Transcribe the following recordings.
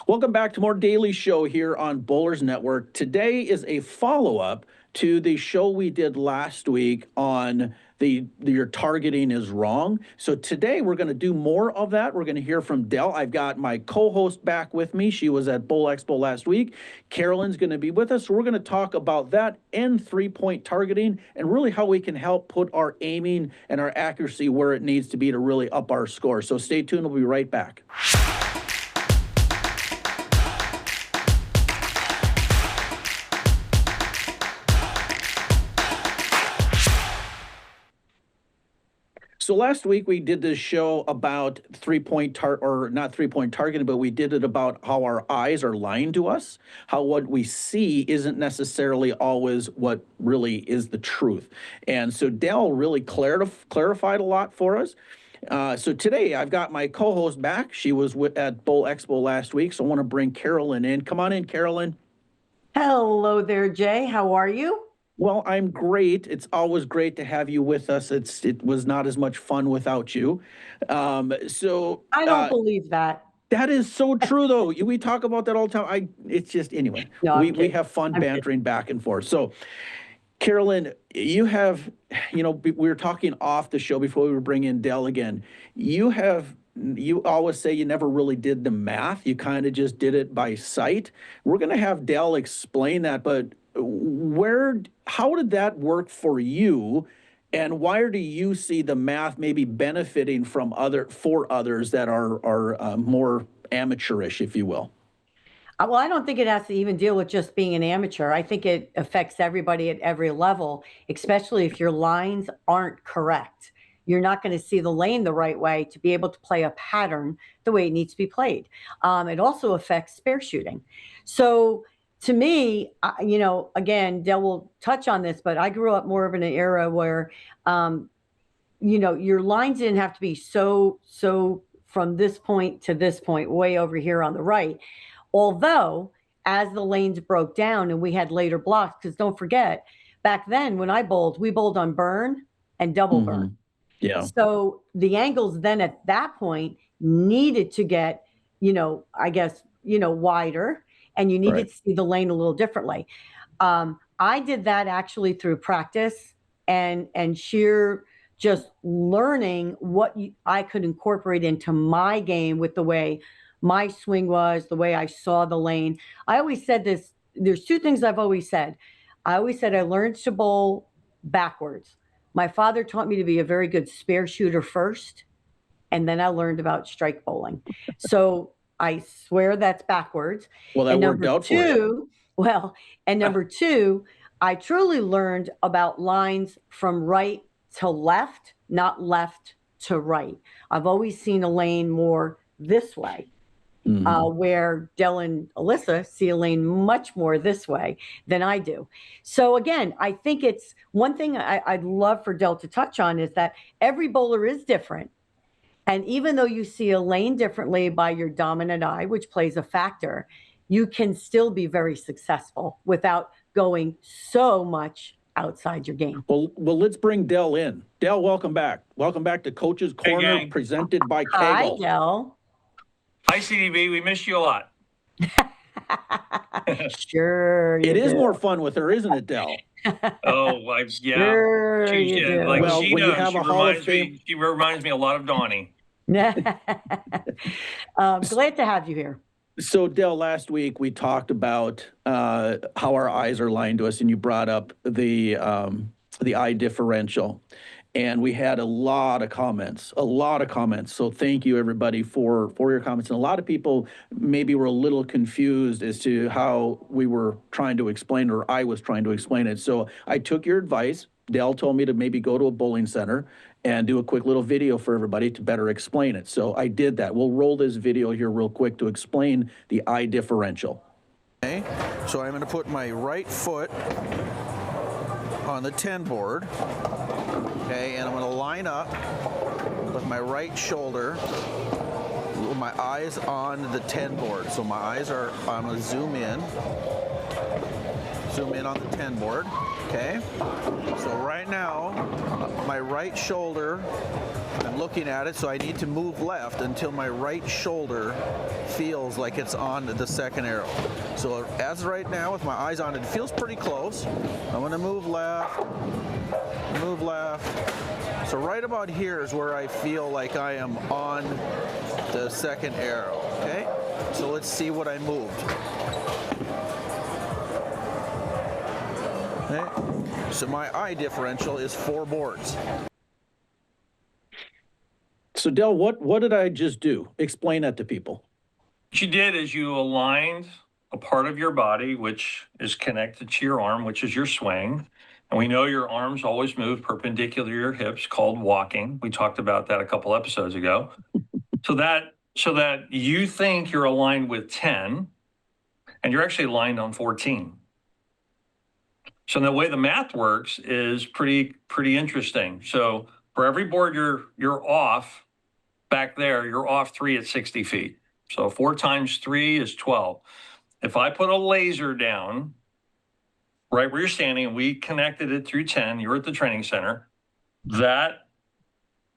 Welcome back to more Daily Show here on Bowlers Network. Today is a follow-up to the show we did last week on your targeting is wrong. So today we're going to do more of that. We're going to hear from Dell. I've got my co-host back with me. She was at Bowl Expo last week. Carolyn's going to be with us. So we're going to talk about that and three-point targeting and really how we can help put our aiming and our accuracy where it needs to be to really up our score. So stay tuned. We'll be right back. So last week we did this show about not three-point targeting, but we did it about how our eyes are lying to us, how what we see isn't necessarily always what really is the truth. And so Dell really clarified a lot for us. So today I've got my co-host back. She was at Bowl Expo last week, so I want to bring Carolyn in. Come on in, Carolyn. Hello there, Jay. How are you? Well, I'm great. It's always great to have you with us. It was not as much fun without you. So I don't believe that. That is so true, though. We talk about that all the time. It's just anyway. No, we have fun bantering back and forth. So, Carolyn, you have, we were talking off the show before we were bringing in Dell again. You always say you never really did the math. You kind of just did it by sight. We're going to have Dell explain that, but how did that work for you, and why do you see the math maybe benefiting for others that are more amateurish, if you will? Well, I don't think it has to even deal with just being an amateur. I think it affects everybody at every level, especially if your lines aren't correct. You're not going to see the lane the right way to be able to play a pattern the way it needs to be played. It also affects spare shooting. So to me, again, Dell will touch on this, but I grew up more of in an era where, your lines didn't have to be so from this point to this point, way over here on the right. Although, as the lanes broke down and we had later blocks, because don't forget, back then when I bowled, we bowled on burn and double burn. Yeah. So the angles then at that point needed to get, wider. And you needed to see the lane a little differently. I did that actually through practice and sheer just learning what I could incorporate into my game with the way my swing was, the way I saw the lane. I always said this, there's two things I've always said. I always said I learned to bowl backwards. My father taught me to be a very good spare shooter first, and then I learned about strike bowling. So I swear that's backwards. Well, that worked out for you. And number two, I truly learned about lines from right to left, not left to right. I've always seen a lane more this way, where Dell and Alyssa see a lane much more this way than I do. So again, I think it's one thing I'd love for Dell to touch on is that every bowler is different. And even though you see a lane differently by your dominant eye, which plays a factor, you can still be very successful without going so much outside your game. Well, let's bring Dell in. Dell, welcome back. Welcome back to Coach's Corner, presented by Kegel. Hi, Dell. Hi, CDB. We missed you a lot. Sure. It is more fun with her, isn't it, Dell? Oh, yeah. Sure She reminds me a lot of Donnie. Glad to have you here. So, Dell, last week we talked about how our eyes are lying to us, and you brought up the eye differential. And we had a lot of comments. So thank you, everybody, for your comments. And a lot of people maybe were a little confused as to how we were trying to explain, or I was trying to explain it. So I took your advice. Dell told me to maybe go to a bowling center and do a quick little video for everybody to better explain it. So I did that. We'll roll this video here real quick to explain the eye differential. Okay, so I'm going to put my right foot on the 10 board. Okay, and I'm going to line up with my right shoulder with my eyes on the 10 board. So my eyes are, I'm going to zoom in on the 10 board. Okay, so right now, my right shoulder, I'm looking at it, so I need to move left until my right shoulder feels like it's on the second arrow. So as right now, with my eyes on it, it feels pretty close. I'm gonna move left, move left. So right about here is where I feel like I am on the second arrow, okay? So let's see what I moved. Okay. So my eye differential is 4 boards. So Del, what did I just do? Explain that to people. What you did is you aligned a part of your body, which is connected to your arm, which is your swing. And we know your arms always move perpendicular to your hips, called walking. We talked about that a couple episodes ago. So that you think you're aligned with 10, and you're actually aligned on 14. So the way the math works is pretty interesting. So for every board you're off back there, you're off 3 at 60 feet. So 4 times 3 is 12. If I put a laser down right where you're standing, and we connected it through 10, you're at the training center, that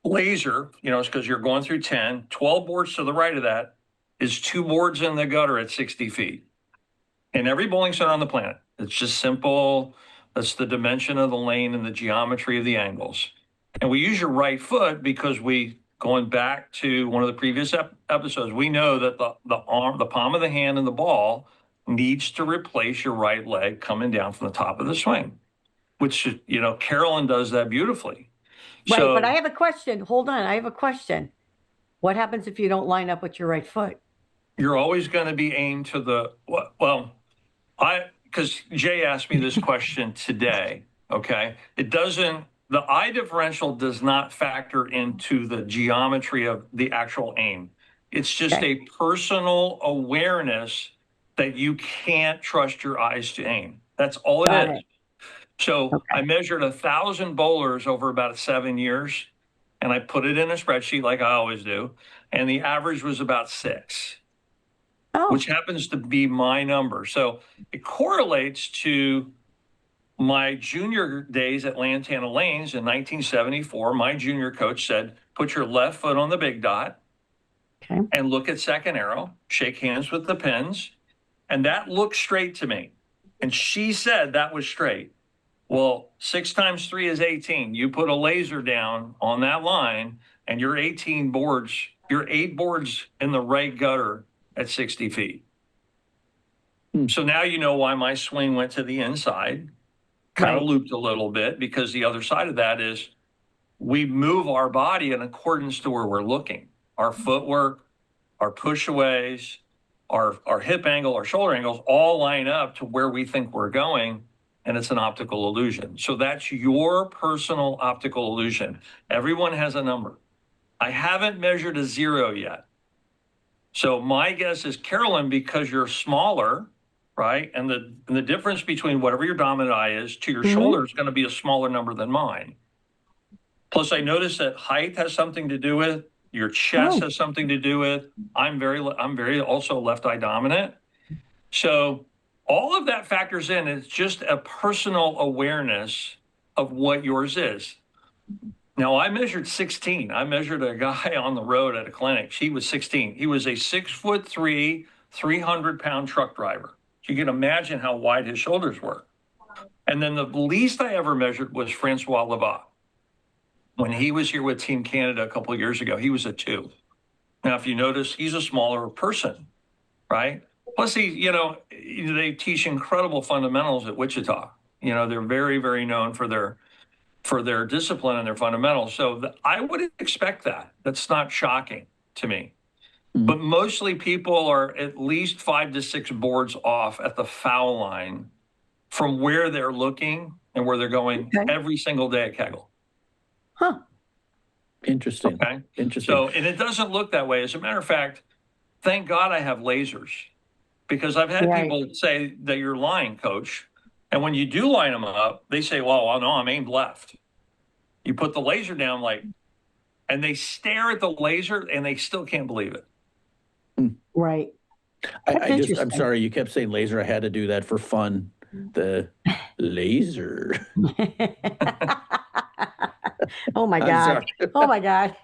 laser, it's because you're going through 10, 12 boards to the right of that is 2 boards in the gutter at 60 feet. In every bowling center on the planet. It's just simple. That's the dimension of the lane and the geometry of the angles. And we use your right foot because going back to one of the previous episodes, we know that the palm of the hand and the ball needs to replace your right leg coming down from the top of the swing, which, Carolyn does that beautifully. Right, but I have a question. Hold on, I have a question. What happens if you don't line up with your right foot? You're always going to be aimed to because Jay asked me this question today, okay? The eye differential does not factor into the geometry of the actual aim. It's just a personal awareness that you can't trust your eyes to aim. That's all it is. So I measured 1,000 bowlers over about 7 years, and I put it in a spreadsheet like I always do, and the average was about 6. Which happens to be my number. So it correlates to my junior days at Lantana Lanes in 1974. My junior coach said, put your left foot on the big dot and look at second arrow, shake hands with the pins. And that looked straight to me. And she said that was straight. Well, 6 times 3 is 18. You put a laser down on that line and you're 8 boards in the right gutter at 60 feet. So now you know why my swing went to the inside, kind of looped a little bit, because the other side of that is we move our body in accordance to where we're looking. Our footwork, our pushaways, our hip angle, our shoulder angles all line up to where we think we're going, and it's an optical illusion. So that's your personal optical illusion. Everyone has a number. I haven't measured a 0 yet. So my guess is, Carolyn, because you're smaller, right? And the difference between whatever your dominant eye is to your shoulder is going to be a smaller number than mine. Plus, I noticed that height has something to do with your chest has something to do with. I'm very also left eye dominant. So all of that factors in. It's just a personal awareness of what yours is. Now, I measured 16. I measured a guy on the road at a clinic. He was 16. He was a 6'3", 300-pound truck driver. So you can imagine how wide his shoulders were. And then the least I ever measured was Francois Levat. When he was here with Team Canada a couple of years ago, he was a 2. Now, if you notice, he's a smaller person, right? Plus, they teach incredible fundamentals at Wichita. They're very, very known for their discipline and their fundamentals. So I would expect that. That's not shocking to me. But mostly people are at least 5 to 6 boards off at the foul line from where they're looking and where they're going every single day at Kegel. Huh. Interesting. Okay. Interesting. So, and it doesn't look that way. As a matter of fact, thank God I have lasers, because I've had people say that you're lying, coach. And when you do line them up, they say, well, no, I'm aimed left. You put the laser down and they stare at the laser and they still can't believe it. Right. I'm sorry, you kept saying laser. I had to do that for fun. Laser. Oh my I'm God. sorry. Oh my God.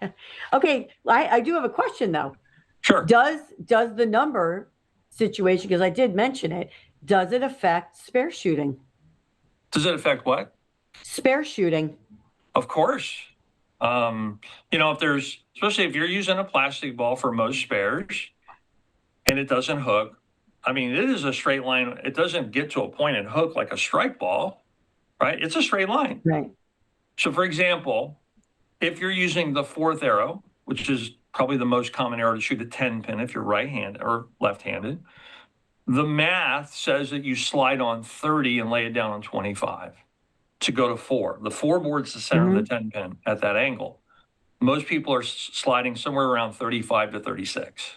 Okay, I do have a question though. Sure. Does the number situation, because I did mention it, does it affect spare shooting? Does it affect what? Spare shooting. Of course. If there's, especially if you're using a plastic ball for most spares and it doesn't hook, I mean, it is a straight line. It doesn't get to a point and hook like a strike ball, right? It's a straight line. Right. So, for example, if you're using the fourth arrow, which is probably the most common arrow to shoot a 10 pin if you're right-handed or left-handed, the math says that you slide on 30 and lay it down on 25 to go to 4. The 4 board's the center of the 10 pin at that angle. Most people are sliding somewhere around 35 to 36.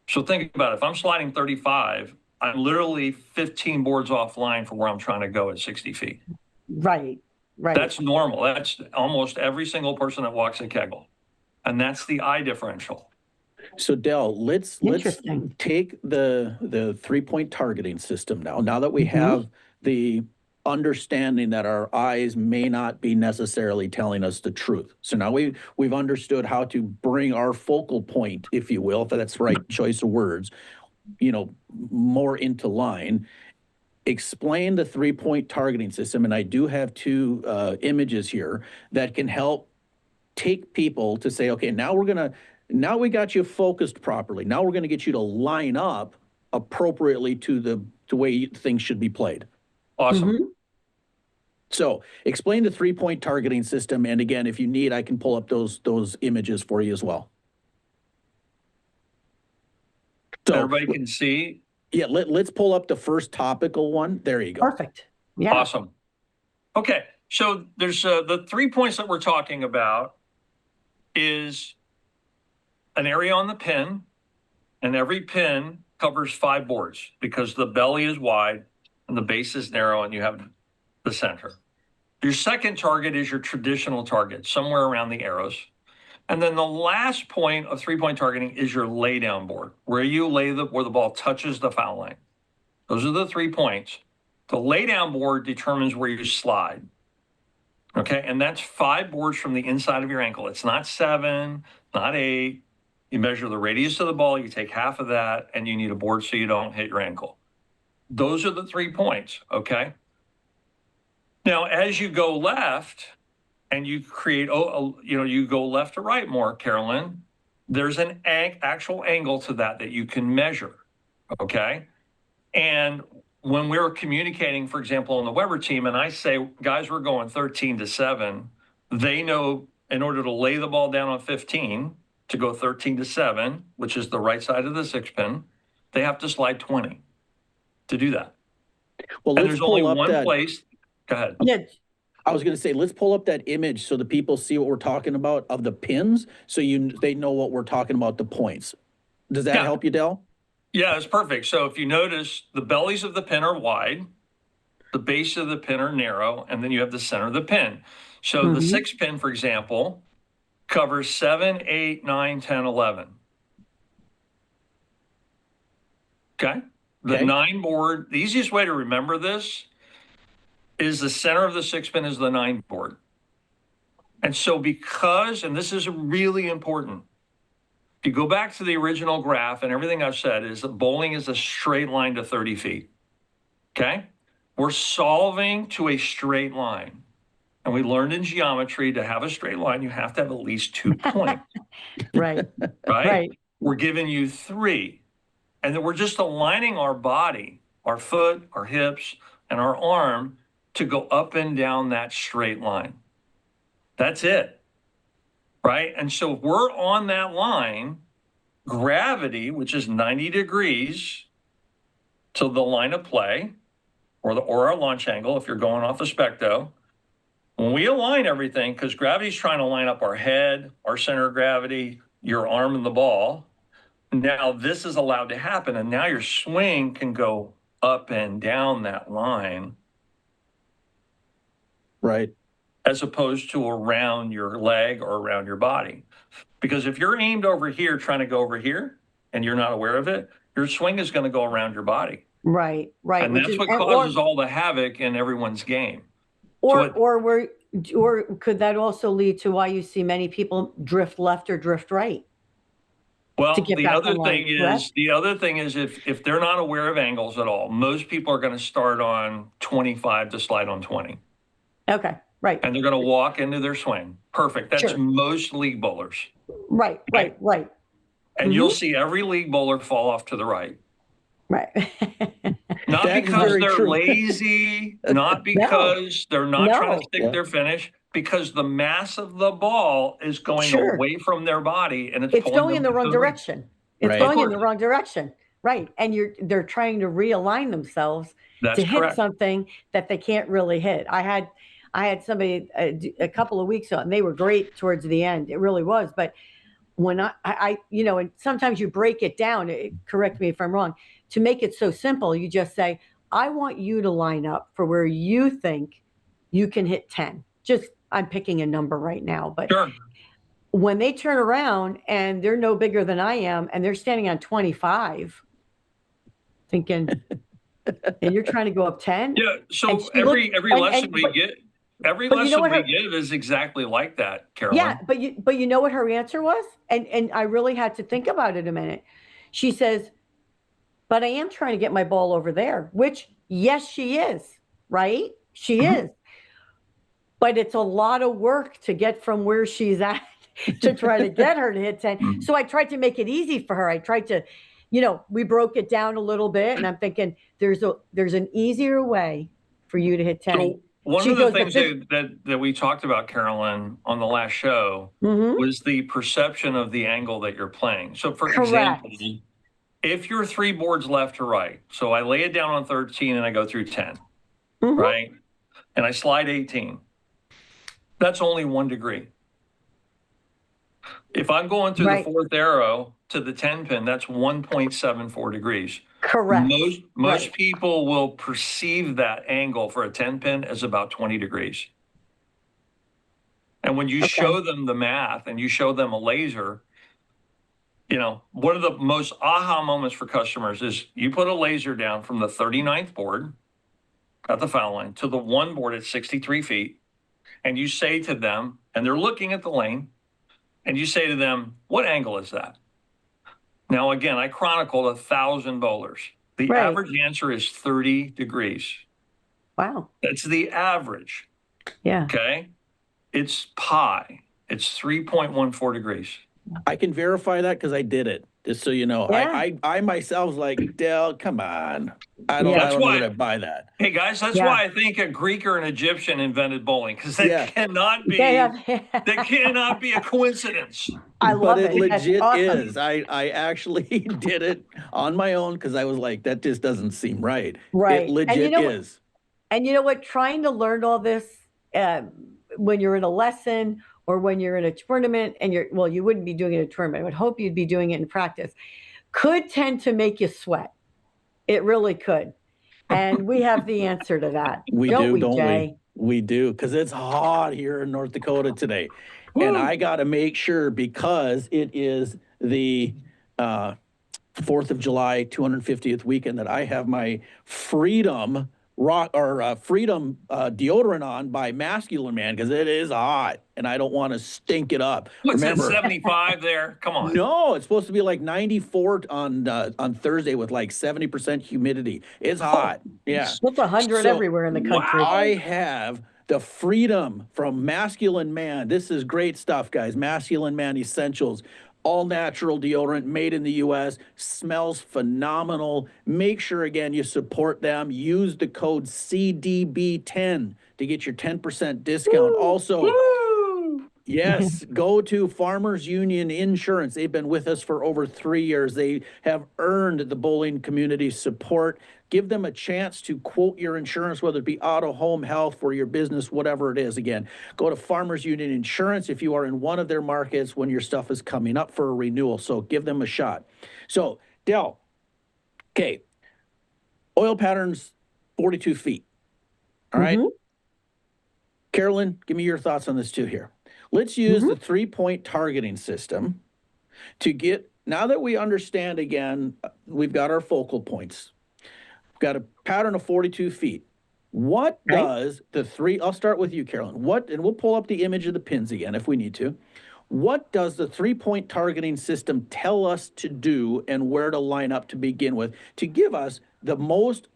So think about it. If I'm sliding 35, I'm literally 15 boards offline from where I'm trying to go at 60 feet. Right. Right. That's normal. That's almost every single person that walks a kegel. And that's the eye differential. So Del, let's Interesting. take the 3-point targeting system now. Now that we have the understanding that our eyes may not be necessarily telling us the truth. So now we've understood how to bring our focal point, if you will, if that's the right choice of words, more into line. Explain the 3-point targeting system, and I do have 2 images here that can help take people to say, okay, now we got you focused properly. Now we're gonna get you to line up appropriately to the way things should be played. Awesome. So explain the 3-point targeting system, and again, if you need, I can pull up those images for you as well. So Everybody can see. yeah, let's pull up the first topical one. There you go. Perfect. Yeah. Awesome. Okay, so there's the 3 points that we're talking about is an area on the pin, and every pin covers 5 boards because the belly is wide and the base is narrow and you have the center. Your second target is your traditional target, somewhere around the arrows. And then the last point of 3-point targeting is your laydown board, where you lay where the ball touches the foul line. Those are the 3 points. The laydown board determines where you slide. Okay, and that's 5 boards from the inside of your ankle. It's not 7, not 8. You measure the radius of the ball, you take half of that, and you need a board so you don't hit your ankle. Those are the 3 points, okay? Now, as you go left and you create, you go left to right more, Carolyn, there's an actual angle to that you can measure, okay? And when we're communicating, for example, on the Weber team, and I say, guys, we're going 13-7, they know in order to lay the ball down on 15, to go 13-7, which is the right side of the 6 pin, they have to slide 20 to do that. Well, and let's there's only pull up one that. place. Go ahead. Yeah. I was going to say, let's pull up that image so the people see what we're talking about of the pins, so they know what we're talking about, the points. Does that help you, Del? Yeah, it's perfect. So if you notice, the bellies of the pin are wide, the base of the pin are narrow, and then you have the center of the pin. So the 6 pin, for example, covers 7, 8, 9, 10, 11. Okay? The 9 board, the easiest way to remember this is the center of the 6 pin is the 9 board. And so and this is really important, if you go back to the original graph and everything I've said is that bowling is a straight line to 30 feet, okay? We're solving to a straight line. And we learned in geometry to have a straight line, you have to have at least 2 points. Right. Right? We're giving you 3. And then we're just aligning our body, our foot, our hips, and our arm to go up and down that straight line. That's it. Right? And so if we're on that line, gravity, which is 90 degrees to the line of play, or our launch angle, if you're going off a specto, when we align everything, because gravity's trying to line up our head, our center of gravity, your arm and the ball, now this is allowed to happen. And now your swing can go up and down that line. Right. As opposed to around your leg or around your body. Because if you're aimed over here, trying to go over here, and you're not aware of it, your swing is going to go around your body. Right, right. And Which that's is, what and- causes all the havoc in everyone's game. or, So or could that also lead to why you see many people drift left or drift right? Well, get the back other online, thing correct? is, if they're not aware of angles at all, most people are going to start on 25 to slide on 20, Okay, right, and they're going to walk into their swing. Perfect. That's Sure. most league bowlers. right, right, right, And you'll see every league bowler fall off to the right. right. Not That is because very they're true. lazy, not because they're not trying to No. stick Yeah. their finish, because the mass of the ball is going Sure. away from their body and it's It's pulling going in them the wrong to right. direction. It's Right. going Of in the course. wrong direction. Right. And they're trying to realign themselves That's to hit correct. something that they can't really hit. I had somebody a couple of weeks ago, and they were great towards the end. It really was. But when I and sometimes you break it down, correct me if I'm wrong, to make it so simple, you just say, I want you to line up for where you think you can hit 10. I'm picking a number right now, but Sure. when they turn around and they're no bigger than I am and they're standing on 25, thinking, and you're trying to go up 10? Yeah. So And she every looked- every and- lesson and- we but- get, every but you know lesson what we her- give is exactly like that, Carolyn. Yeah, but you know what her answer was? And I really had to think about it a minute. She says, but I am trying to get my ball over there, which, yes, she is, right? She Mhm. is. But it's a lot of work to get from where she's at to try to get her to hit 10. Mhm. So I tried to make it easy for her. I tried to, we broke it down a little bit, and I'm thinking there's an easier way for you to hit 10. So one She of the goes, but things this- that we talked about, Carolyn, on the last show Mhm. was the perception of the angle that you're playing. So for Correct. example, if you're 3 boards left to right, so I lay it down on 13 and I go through 10, Mhm. right? And I slide 18. That's only 1 degree. If I'm going through Right. the 4th arrow to the 10 pin, that's 1.74 degrees. Correct. Most Right. people will perceive that angle for a 10 pin as about 20 degrees. And when you Okay. show them the math and you show them a laser, one of the most aha moments for customers is you put a laser down from the 39th board at the foul line to the 1 board at 63 feet. And you say to them, and they're looking at the lane, and you say to them, what angle is that? Now, again, I chronicled 1,000 bowlers. The Right. average answer is 30 degrees. Wow. That's the average, Yeah. okay? It's pi. It's 3.14 degrees. I can verify that because I did it, just so you know. Yeah. I myself was like, Dell, come on. I don't, Yeah. I That's don't know why- that I buy that. Hey, guys, that's Yeah. why I think a Greek or an Egyptian invented bowling, because that Yeah. cannot be that cannot be a coincidence. I love But it That's legit awesome. is. I actually did it on my own because I was like, that just doesn't seem right. Right. It And legit you know what- is. And you know what? Trying to learn all this when you're in a lesson or when you're in a tournament, and you wouldn't be doing it in a tournament. I would hope you'd be doing it in practice. Could tend to make you sweat. It really could. And we have the answer to that. We don't do, we, don't Jay? we? We do, because it's hot here in North Dakota today. And Woo. I got to make sure, because it is the 4th of July, 250th weekend, that I have my Freedom Freedom deodorant on by Masculine Man, because it is hot and I don't want to stink it up. What's Remember, that, 75 there? Come on. no, it's supposed to be like 94 on Thursday with like 70% humidity. It's hot. Yeah. It's 100 So, everywhere in the country. I have the Freedom from Masculine Man. This is great stuff, guys. Masculine Man Essentials. All natural deodorant made in the US, smells phenomenal. Make sure, again, you support them. Use the code CDB10 to get your 10% discount. Also, yes, go to Farmers Union Insurance. They've been with us for over 3 years. They have earned the bowling community's support. Give them a chance to quote your insurance, whether it be auto, home, health, for your business, whatever it is. Again, go to Farmers Union Insurance if you are in one of their markets when your stuff is coming up for a renewal. So give them a shot. So, Del, okay, oil patterns, 42 feet. All right. Mhm. Carolyn, give me your thoughts on this too here. Let's use the 3-point targeting system to get, now that we understand, again, we've got our focal points. got a pattern of 42 feet. What Right. does I'll start with you, Carolyn. And we'll pull up the image of the pins again if we need to. What does the 3-point targeting system tell us to do and where to line up to begin with to give us the most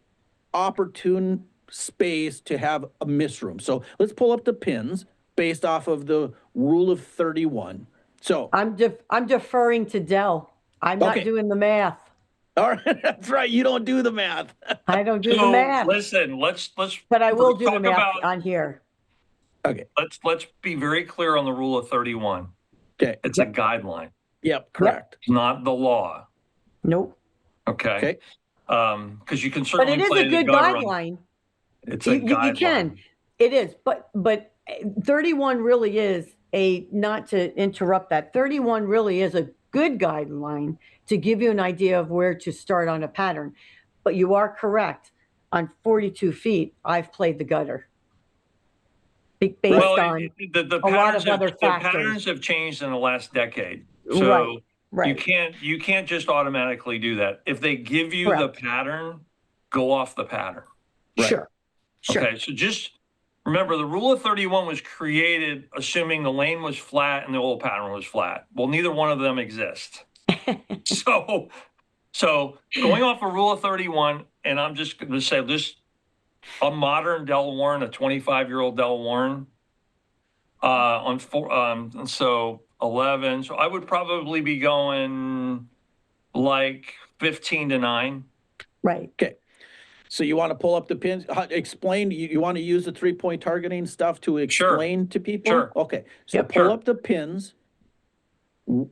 opportune space to have a miss room? So let's pull up the pins based off of the rule of 31. So, I'm deferring to Dell. I'm not Okay. doing the math. all right, that's right. You don't do the math. I don't do the So math, listen, let's but I will do the talk math about, on here. Okay. let's be very clear on the rule of 31. Okay. It's a guideline, Yep. Correct. it's not the law. Nope. Okay. Okay. Because you can But certainly it is play a the good gutter on- guideline. It's a guideline. You can. It is. But 31 really is not to interrupt that, 31 really is a good guideline to give you an idea of where to start on a pattern. But you are correct. On 42 feet, I've played the gutter. Based Well, on the a lot of patterns have, other the factors. patterns have changed in the last decade. So right. you can't just automatically do that. If they give you the Correct. pattern, go off the pattern. Right. Sure. Okay, so just remember the rule of 31 was created assuming the lane was flat and the old pattern was flat. Well, neither one of them exist. So going off a rule of 31, and I'm just going to say this, a modern Del Warren, a 25-year-old Del Warren, so 11. So I would probably be going like 15 to 9. Right. Okay. So you want to pull up the pins, explain, you want to use the 3-point targeting stuff to explain to people? Sure. Okay. So Yep. pull Sure. up the pins.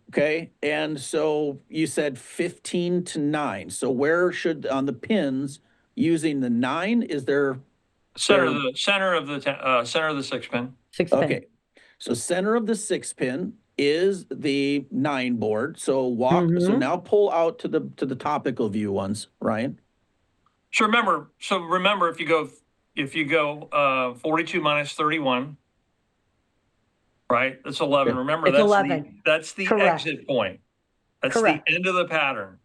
Okay. And so you said 15 to 9. So where should, on the pins, using the 9, is there? Center of the 6 pin. 6 pin. Okay. So center of the 6 pin is the 9 board. So so Mhm. now pull out to the topical view ones, Ryan. So remember, if you go 42 minus 31, right? That's 11. Yeah. Remember, It's that's 11. that's the Correct. exit point. That's Correct. the end of the pattern.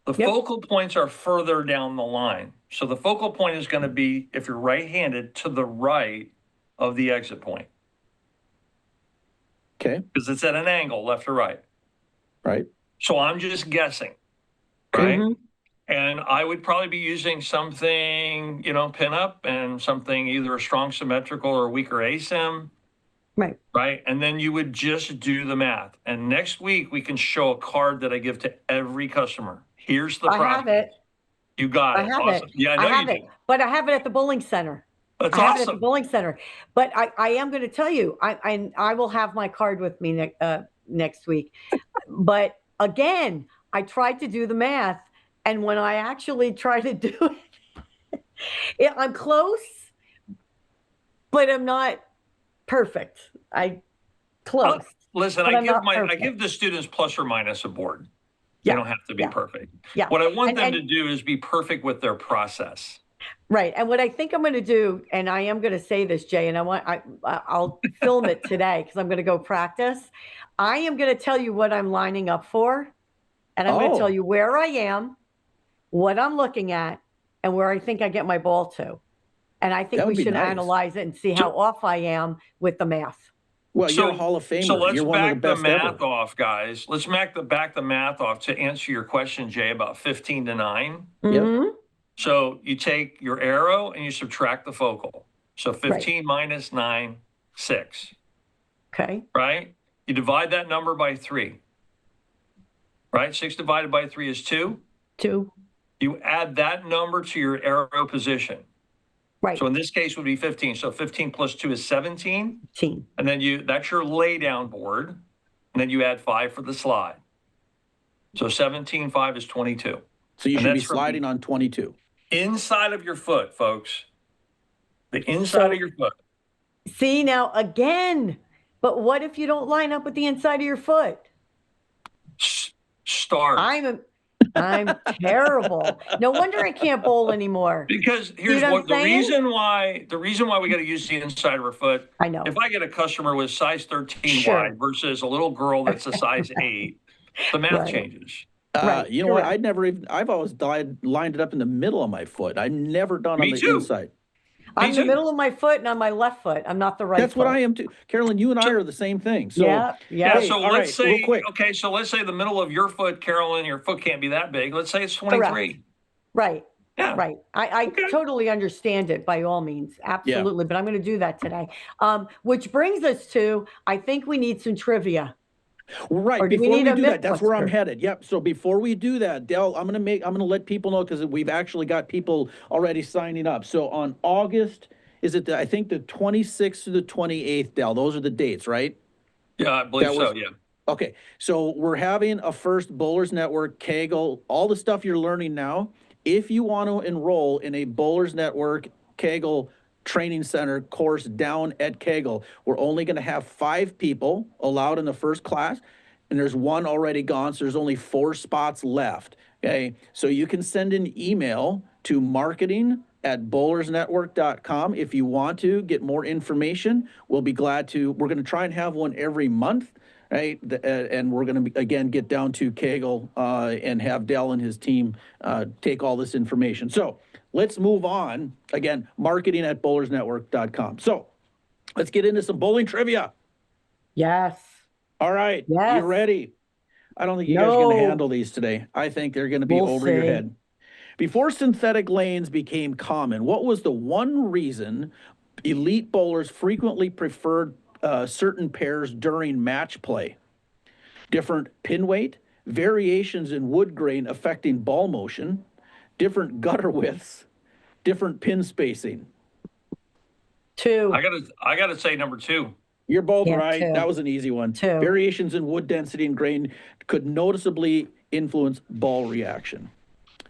The Yep. focal points are further down the line. So the focal point is going to be, if you're right-handed, to the right of the exit point. Okay. Because it's at an angle, left or right. Right. So I'm just guessing, right? Mhm. And I would probably be using something, pin up and something either a strong symmetrical or weaker asim, Right. right? And then you would just do the math. And next week we can show a card that I give to every customer. Here's the I have process. it. You got I it. have Awesome. it. Yeah, I I know have you it. do. But I have it at the bowling center. That's I have it at the awesome. bowling center. But I am going to tell you, I will have my card with me next week. But again, I tried to do the math, and when I actually try to do it, I'm close, but I'm not perfect. Close. Listen, But I I'm not I perfect. give the students plus or minus a board. Yeah, They don't have to be yeah, perfect. yeah. What I want And- them and- to do is be perfect with their process. Right. And what I think I'm going to do, and I am going to say this, Jay, and I'll film it today because I'm going to go practice. I am going to tell you what I'm lining up for, and I'm going to tell you where I am, what I'm looking at, and where I think I get my ball to. And I think That we would be should nice. analyze it and see how off I am with the math. Well, you're a Hall of Famer. So let's You're one of the back the best math ever. off, guys. Let's back the math off to answer your question, Jay, about 15 to 9. Mhm. So you take your arrow and you subtract the focal. So 15 minus 9, 6. Okay. Right? You divide that number by 3. Right? 6 divided by 3 is 2. 2. You add that number to your arrow position. Right. So in this case would be 15. So 15 plus 2 is 17. 15. And then that's your lay down board. And then you add 5 for the slide. So 17, 5 is 22. So you And should be that's from sliding on 22. inside of your foot, folks. The inside of your foot. See, now again, but what if you don't line up with the inside of your foot? Start. I'm terrible. No wonder I can't bowl anymore. Because here's know what what I'm the saying? reason why we got to use the inside of our foot. I know. If I get a customer with size 13 Sure. wide versus a little girl that's a size 8, the math Right. changes. Right, You know what? correct. I've always lined it up in the middle of my foot. I've never done on Me the too. inside. I'm the too. middle of my foot and on my left foot. I'm not the right That's what foot. I am too. Carolyn, you and I are the same thing. So, Yeah, Yeah, yeah. hey, so all let's right, real say, quick. okay, so let's say the middle of your foot, Carolyn, your foot can't be that big. Let's say it's Correct. 23. Right. Yeah. Right. I Okay. totally understand it by all means. Absolutely. But I'm going to do that today. Which brings us to, I think we need some trivia. Right. Or do we Before need we a do that, that's where I'm Mythbuster? headed. Yep. So before we do that, Dell, I'm gonna let people know because we've actually got people already signing up. So on August, I think the 26th to the 28th, Dell, those are the dates, right? Yeah, I believe That so. was Yeah. okay. So we're having a first Bowlers Network, Kegel, all the stuff you're learning now. If you want to enroll in a Bowlers Network, Kegel training center course down at Kegel, we're only going to have 5 people allowed in the first class, and there's one already gone, so there's only 4 spots left. Okay, so you can send an email to marketing@bowlersnetwork.com if you want to get more information. We'll be glad to. We're going to try and have one every month, right? And we're going to again get down to Kegel and have Dell and his team take all this information. So let's move on. Again, marketing@bowlersnetwork.com. So let's get into some bowling trivia. Yes. All right, Yes. you ready? I don't think you guys are going to No. handle these today. I think they're going to be We'll over your see. head. Before synthetic lanes became common, what was the one reason elite bowlers frequently preferred certain pairs during match play? Different pin weight, variations in wood grain affecting ball motion, different gutter widths, different pin spacing. 2. I gotta say number 2. You're both Yeah, right. 2. That was an easy one. 2. Variations in wood density and grain could noticeably influence ball reaction.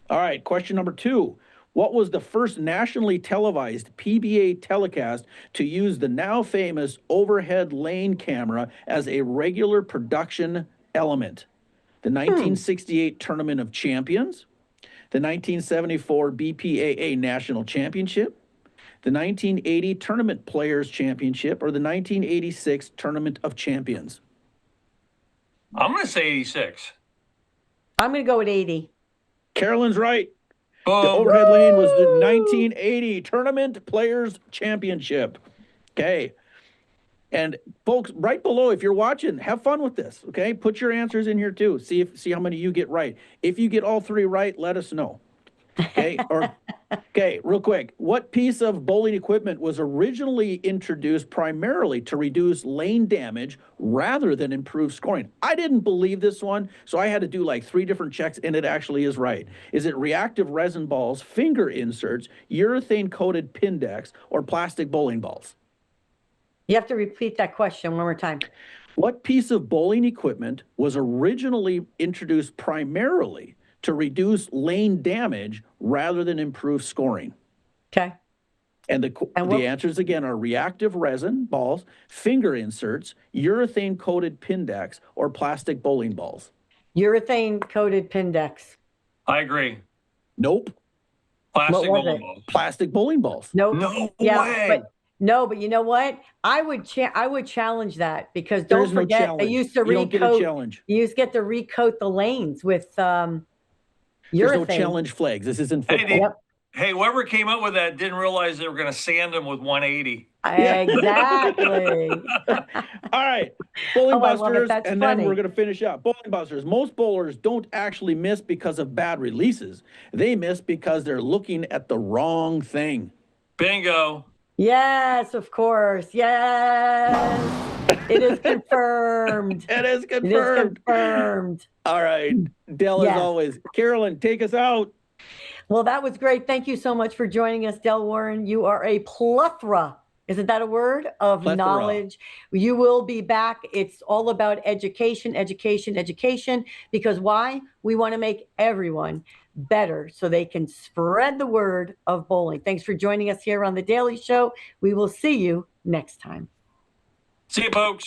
All right, question number 2. What was the first nationally televised PBA telecast to use the now famous overhead lane camera as a regular production element? The 1968 Tournament of Champions, the 1974 BPAA National Championship, the 1980 Tournament Players Championship, or the 1986 Tournament of Champions? I'm gonna say 86. I'm going to go with 80. Carolyn's right. The Boom. overhead lane was the 1980 Tournament Players Championship. Okay. And folks, right below, if you're watching, have fun with this. Okay. Put your answers in here too. See how many you get right. If you get all 3 right, let us know. Okay. Okay, real quick. What piece of bowling equipment was originally introduced primarily to reduce lane damage rather than improve scoring? I didn't believe this one, so I had to do like 3 different checks, and it actually is right. Is it reactive resin balls, finger inserts, urethane-coated pin decks, or plastic bowling balls? You have to repeat that question one more time. What piece of bowling equipment was originally introduced primarily to reduce lane damage rather than improve scoring? Okay. And the answers again are reactive resin balls, finger inserts, urethane coated pin decks, or plastic bowling balls. Urethane coated pin decks. I agree. Nope. Plastic was bowling it? balls. Plastic bowling balls. Nope. No Yeah, way. but you know what? I would challenge that because There don't is no forget they challenge. used to You don't get a recoat. challenge. You used to get to recoat the lanes with There's no urethane. challenge flags. This isn't Hey, football. Yep. Hey, whoever came up with that didn't realize they were going to sand them with 180. Exactly. All right. Bowling Oh, I love it. busters, That's and funny. then we're going to finish up. Bowling busters. Most bowlers don't actually miss because of bad releases. They miss because they're looking at the wrong thing. Bingo. Yes, of course. Yes. It is confirmed. It is It is confirmed. confirmed. All right. Dell, as Yes. always. Carolyn, take us out. Well, that was great. Thank you so much for joining us, Del Warren. You are a plethora, isn't that a word, of Plethora. knowledge. You will be back. It's all about education, education, education. Because why? We want to make everyone better so they can spread the word of bowling. Thanks for joining us here on The Daily Show. We will see you next time. See you, folks.